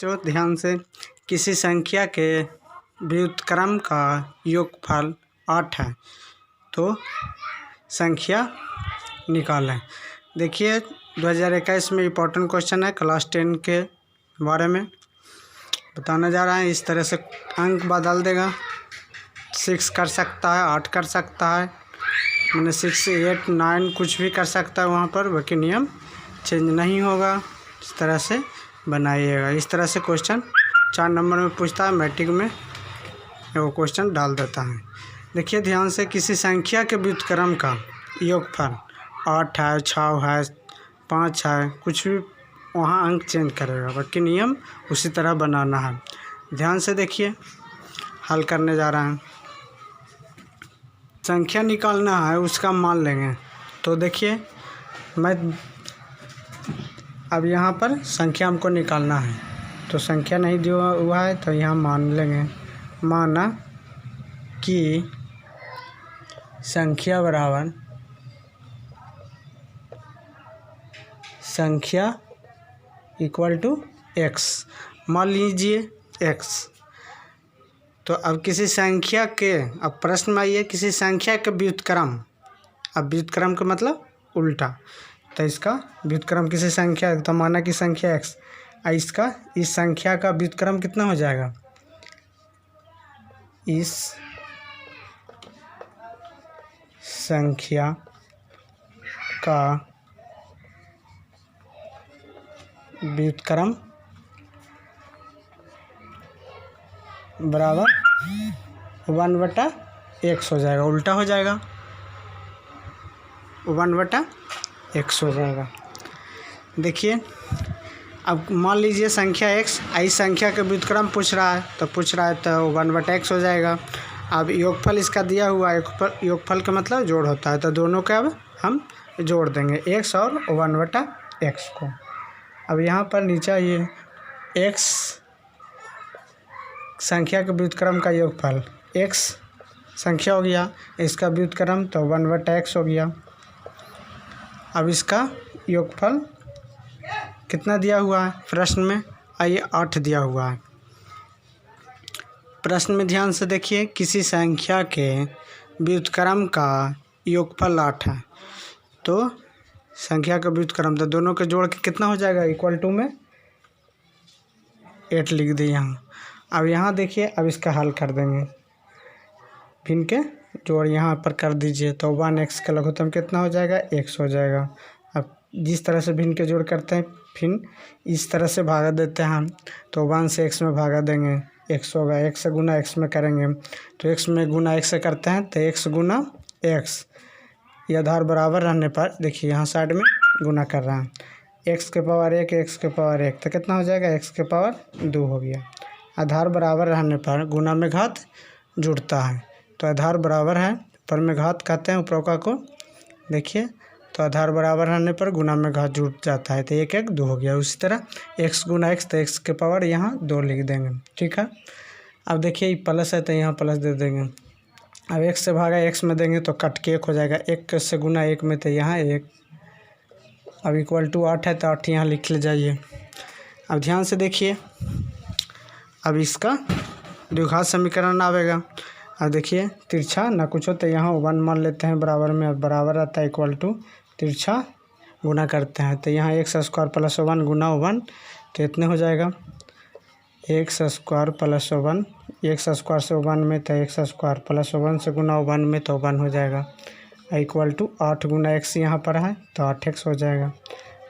जो ध्यान से किसी संख्या के व्युत्क्रम का योगफल 8 है तो संख्या निकालें। देखिए 2021 में इम्पोर्टेंट क्वेश्चन है, क्लास 10 के बारे में बताने जा रहा है। इस तरह से अंक बदल देगा, 6 कर सकता है, 8 कर सकता है, मैंने 6, 8, 9 कुछ भी कर सकता है वहाँ पर, बाकी नियम चेंज नहीं होगा। इस तरह से बनाइएगा। इस तरह से क्वेश्चन 4 नंबर में पूछता है, मैट्रिक में वो क्वेश्चन डाल देता है। देखिए ध्यान से, किसी संख्या के व्युत्क्रम का योगफल 8 है, 6 है, 5 है, कुछ भी वहाँ अंक चेंज करेगा, बाकी नियम उसी तरह बनाना है। ध्यान से देखिए, हल करने जा रहे हैं। संख्या निकालना है, उसका मान लेंगे। तो देखिए मैं अब यहाँ पर संख्या हमको निकालना है, तो संख्या नहीं दिया हुआ है तो यहाँ मान लेंगे। माना कि संख्या बराबर संख्या इक्वल टू x, मान लीजिए x। तो अब किसी संख्या के, अब प्रश्न में आइए, किसी संख्या के व्युत्क्रम, अब व्युत्क्रम का मतलब उल्टा, तो इसका व्युत्क्रम किसी संख्या, तो माना कि संख्या x, इसका इस संख्या का व्युत्क्रम कितना हो जाएगा, इस संख्या का व्युत्क्रम बराबर 1/x हो जाएगा, उल्टा हो जाएगा, 1/x हो जाएगा। देखिए अब मान लीजिए संख्या x, इस संख्या के व्युत्क्रम पूछ रहा है, तो 1/x हो जाएगा। अब योगफल इसका दिया हुआ है, योगफल का मतलब जोड़ होता है, तो दोनों का अब हम जोड़ देंगे, x और 1/x को। अब यहाँ पर नीचे ये x संख्या के व्युत्क्रम का योगफल, x संख्या हो गया, इसका व्युत्क्रम तो 1/x हो गया। अब इसका योगफल कितना दिया हुआ है प्रश्न में, आइए 8 दिया हुआ है। प्रश्न में ध्यान से देखिए, किसी संख्या के व्युत्क्रम का योगफल 8 है, तो संख्या का व्युत्क्रम, तो दोनों के जोड़ के कितना हो जाएगा, इक्वल टू में 8 लिख दिए यहाँ। अब यहाँ देखिए, अब इसका हल कर देंगे, भिन्न के जोड़ यहाँ पर कर दीजिए, तो 1x का लघुत्तम कितना हो जाएगा, x हो जाएगा। अब जिस तरह से भिन्न के जोड़ करते हैं, फिर इस तरह से भागा देते हैं हम, तो 1 से x में भागा देंगे, x होगा, x से गुना x में करेंगे, तो x में गुना x से करते हैं, तो x गुना x, यह आधार बराबर रहने पर देखिए यहाँ साइड में गुना कर रहा है, x के पावर 1, x के पावर 1, तो कितना हो जाएगा, x के पावर 2 हो गया। आधार बराबर रहने पर गुना में घात जुड़ता है, तो आधार बराबर है, पर में घात कहते हैं ऊपरों का को, देखिए, तो आधार बराबर रहने पर गुना में घात जुड़ जाता है, तो 1, 1, 2 हो गया। उसी तरह x गुना x, तो x के पावर यहाँ 2 लिख देंगे, ठीक है। अब देखिए प्लस है तो यहाँ प्लस दे देंगे, अब x से भागा x में देंगे तो कट के 1 हो जाएगा, 1 से गुना 1 में तो यहाँ 1, अब इक्वल टू 8 है, तो 8 यहाँ लिख ले जाइए। अब ध्यान से देखिए, अब इसका द्विघात समीकरण आवेगा। अब देखिए तिरछा ना कुछ हो तो यहाँ 1 मान लेते हैं बराबर में, अब बराबर रहता है इक्वल टू, तिरछा गुना करते हैं, तो यहाँ x² + 1 गुना 1, तो इतने हो जाएगा, x² + 1, x² से 1 में, तो x² + 1 से गुना 1 में, तो 1 हो जाएगा, इक्वल टू 8 गुना x यहाँ पर है, तो 8x हो जाएगा।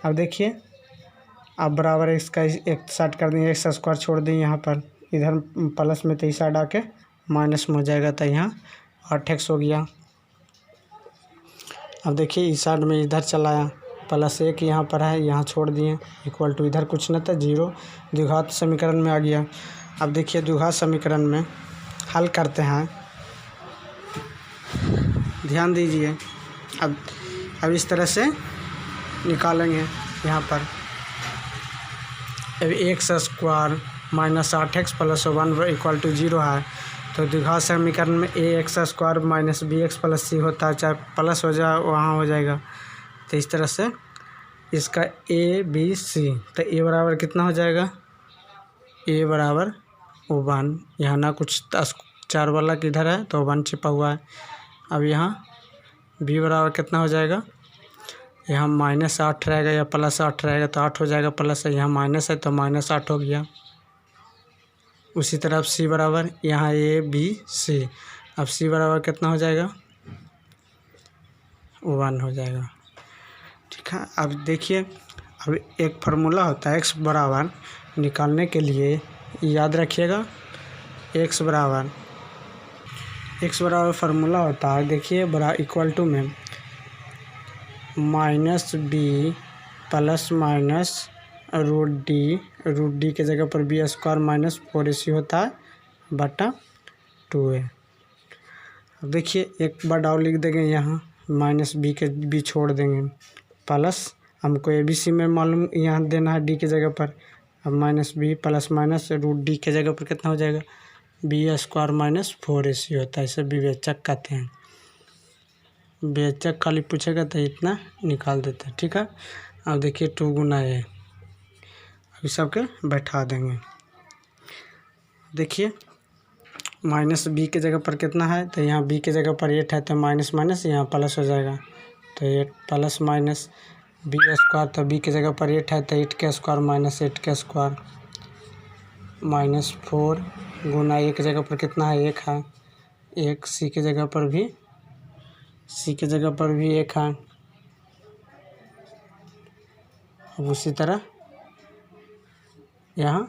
अब देखिए, अब बराबर x का एक साइड कर देंगे, x² छोड़ देंगे यहाँ पर, इधर प्लस में, तो इस साइड आके माइनस में हो जाएगा, तो यहाँ 8x हो गया। अब देखिए इस साइड में इधर चलाया, +1 यहाँ पर है, यहाँ छोड़ दिए, इक्वल टू इधर कुछ न था 0, द्विघात समीकरण में आ गया। अब देखिए द्विघात समीकरण में हल करते हैं, ध्यान दीजिए। अब इस तरह से निकालेंगे, यहाँ पर अब x² - 8x + 1 इक्वल टू 0 है, तो द्विघात समीकरण में ax² - bx + c होता है, चाहे प्लस हो जाए वहाँ हो जाएगा, तो इस तरह से इसका a b c, तो a बराबर कितना हो जाएगा, ए बराबर 1, यहाँ ना कुछ 4 वाला किधर है तो 1 छिपा हुआ है। अब यहाँ b बराबर कितना हो जाएगा, यहाँ -8 रहेगा या +8 रहेगा तो 8 हो जाएगा, प्लस है यहाँ माइनस है तो -8 हो गया। उसी तरह c बराबर यहाँ a b c, अब c बराबर कितना हो जाएगा, 1 हो जाएगा। ठीक है, अब देखिए, अब एक फार्मूला होता है x बराबर निकालने के लिए, याद रखिएगा। x बराबर फार्मूला होता है, देखिए बड़ा इक्वल टू में -b प्लस माइनस √d के जगह पर b² -4ac होता है बटा 2a। अब देखिए एक बार डाउ लिख देंगे, यहाँ -b के b छोड़ देंगे, प्लस हमको ABC में मालूम यहाँ देना है d के जगह पर। अब -b प्लस माइनस √d के जगह पर कितना हो जाएगा, b² -4ac होता है, इसे विवेचक कहते हैं। विवेचक खाली पूछेगा तो इतना निकाल देते हैं। ठीक है, अब देखिए 2 गुना a, अभी सबके बैठा देंगे। देखिए -b के जगह पर कितना है, तो यहाँ b के जगह पर 8 है तो माइनस माइनस यहाँ प्लस हो जाएगा, तो 8 प्लस माइनस b², तो b के जगह पर 8 है तो 8 के स्क्वायर माइनस 8 के स्क्वायर -4 गुना a के जगह पर कितना है, 1 है, 1 c के जगह पर भी 1 है। अब उसी तरह यहाँ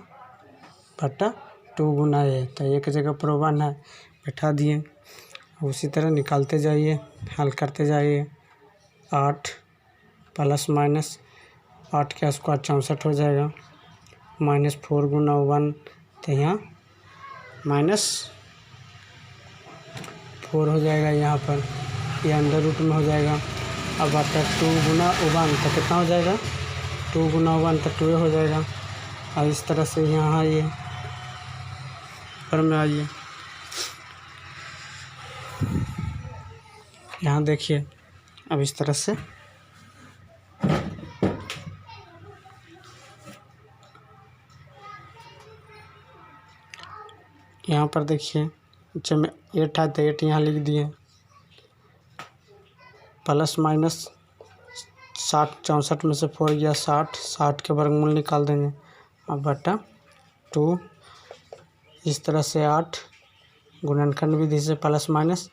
बटा 2 गुना a, तो a के जगह पर 1 है, बैठा दिए। उसी तरह निकालते जाइए, हल करते जाइए। 8 प्लस माइनस 8 का स्क्वायर 64 हो जाएगा, -4 गुना 1, तो यहाँ -4 हो जाएगा, यहाँ पर ये अंडर रूट में हो जाएगा। अब बटा 2 गुना 1 तो कितना हो जाएगा, 2 गुना 1 तो 2 हो जाएगा। और इस तरह से यहाँ आइए, ऊपर में आइए, यहाँ देखिए, अब इस तरह से यहाँ पर देखिए, जब 8 है तो 8 यहाँ लिख दिए, प्लस माइनस 64 में से 4 गया 60 के वर्गमूल निकाल देंगे। अब बटा 2, इस तरह से 8 गुणनखंड विधि से प्लस माइनस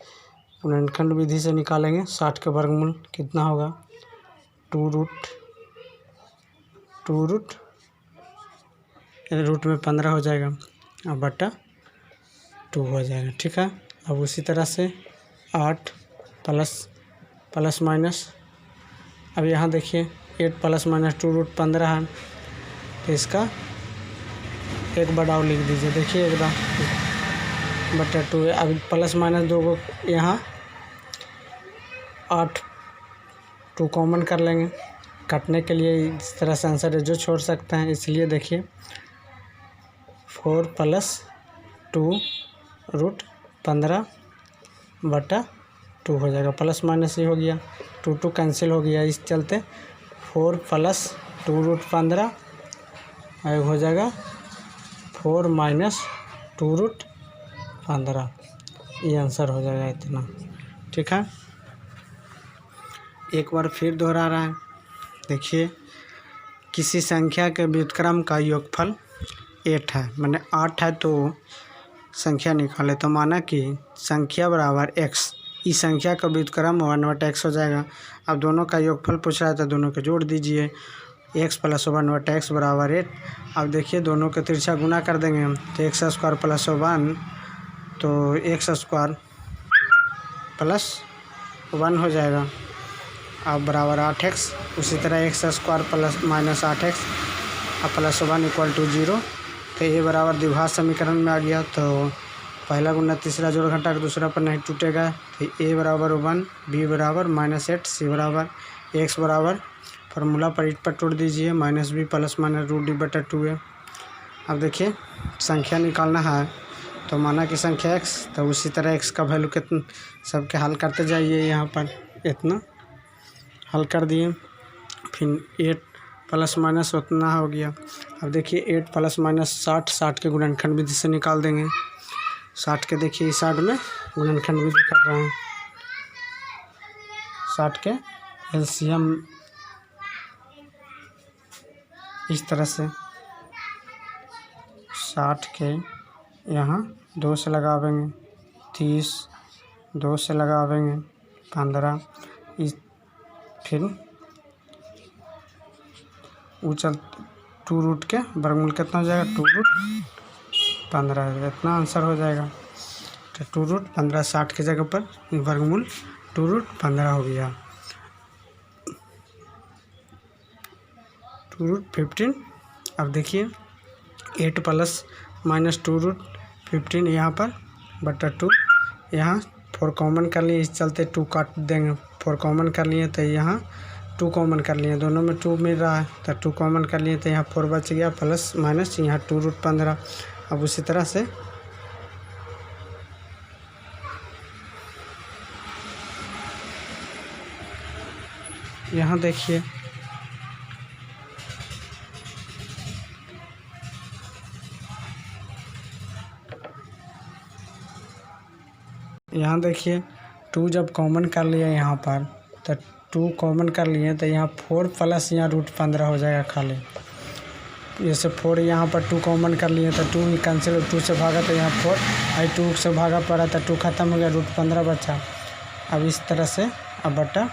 गुणनखंड विधि से निकालेंगे, 60 के वर्गमूल कितना होगा, 2 रूट में 15 हो जाएगा, अब बटा 2 हो जाएगा। ठीक है, अब उसी तरह से 8 प्लस माइनस, अब यहाँ देखिए 8 प्लस माइनस 2 रूट 15 है, तो इसका एक बढ़ाव लिख दीजिए, देखिए एकदम बटा 2 है। अब प्लस माइनस 2 को यहाँ 8 2 कॉमन कर लेंगे, काटने के लिए इस तरह से आंसर है जो छोड़ सकते हैं, इसलिए देखिए 4 + 2 रूट 15 बटा 2 हो जाएगा, प्लस माइनस ये हो गया, 2 कैंसिल हो गया, इस चलते 4 + 2 रूट 15 हो जाएगा 4 - 2 रूट 15, ये आंसर हो जाएगा इतना। ठीक है, एक बार फिर दोहरा रहा है, देखिए किसी संख्या के व्युत्क्रम का योगफल 8 है, मैंने 8 है तो संख्या निकाले, तो माना कि संख्या बराबर x, इस संख्या का व्युत्क्रम 1/x हो जाएगा। अब दोनों का योगफल पूछ रहा है तो दोनों को जोड़ दीजिए, x + 1/x बराबर 8। अब देखिए दोनों के तिरछा गुना कर देंगे हम, तो x² + 1, तो x² + 1 हो जाएगा, अब बराबर 8x। उसी तरह x² + -8x + 1 = 0, तो ये बराबर द्विघात समीकरण में आ गया। तो पहला गुना तीसरा जोड़ घटा के दूसरा पर नहीं टूटेगा, तो a बराबर 1, b बराबर -8, c बराबर x बराबर फार्मूला पर ईट पर तोड़ दीजिए, -b + √d बटा 2a। अब देखिए संख्या निकालना है, तो माना कि संख्या x, तो उसी तरह x का वैल्यू कितना, सबके हल करते जाइए, यहाँ पर इतना हल कर दिए, फिर 8 प्लस माइनस उतना हो गया। अब देखिए 8 प्लस माइनस 60, 60 के गुणनखंड विधि से निकाल देंगे। 60 के देखिए इस साइड में गुणनखंड विधि कर रहे हैं। 60 के एलसीएम इस तरह से 60 के यहाँ 2 से लगावेंगे, 30 2 से लगावेंगे, 15 इस फिर ऊंचल 2 रूट के वर्गमूल कितना हो जाएगा 2 रूट 15, इतना आंसर हो जाएगा। तो 2 रूट 15 60 की जगह पर वर्गमूल 2 रूट 15 हो गया। 2 रूट 15। अब देखिए 8 प्लस माइनस 2 रूट 15 यहाँ पर बटा 2, यहाँ 4 कॉमन कर लिए, इस चलते 2 काट देंगे। 4 कॉमन कर लिए तो यहाँ 2 कॉमन कर लिए, दोनों में 2 मिल रहा है तो 2 कॉमन कर लिए तो यहाँ 4 बच गया, प्लस माइनस यहाँ 2 रूट 15। अब उसी तरह से यहाँ देखिए यहाँ देखिए 2 जब कॉमन कर लिया यहाँ पर तो 2 कॉमन कर लिए तो यहाँ 4 प्लस यहाँ रूट 15 हो जाएगा खाली। जैसे 4 यहाँ पर 2 कॉमन कर लिए तो 2 ही कैंसिल, 2 से भागा तो यहाँ 4 आई 2 से भागा पड़ा तो 2 खत्म हो गया, रूट 15 बचा। अब इस तरह से अब बटा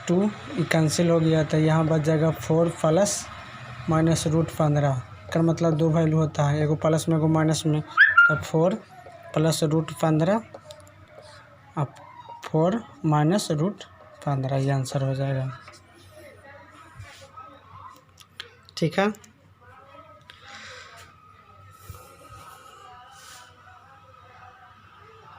2 कैंसिल हो गया तो यहाँ बच जाएगा 4 प्लस माइनस रूट 15 का मतलब 2 वैल्यू होता है, एगो प्लस में एगो माइनस में। तो 4 प्लस रूट 15 अब 4 माइनस रूट 15 ये आंसर हो जाएगा। ठीक है।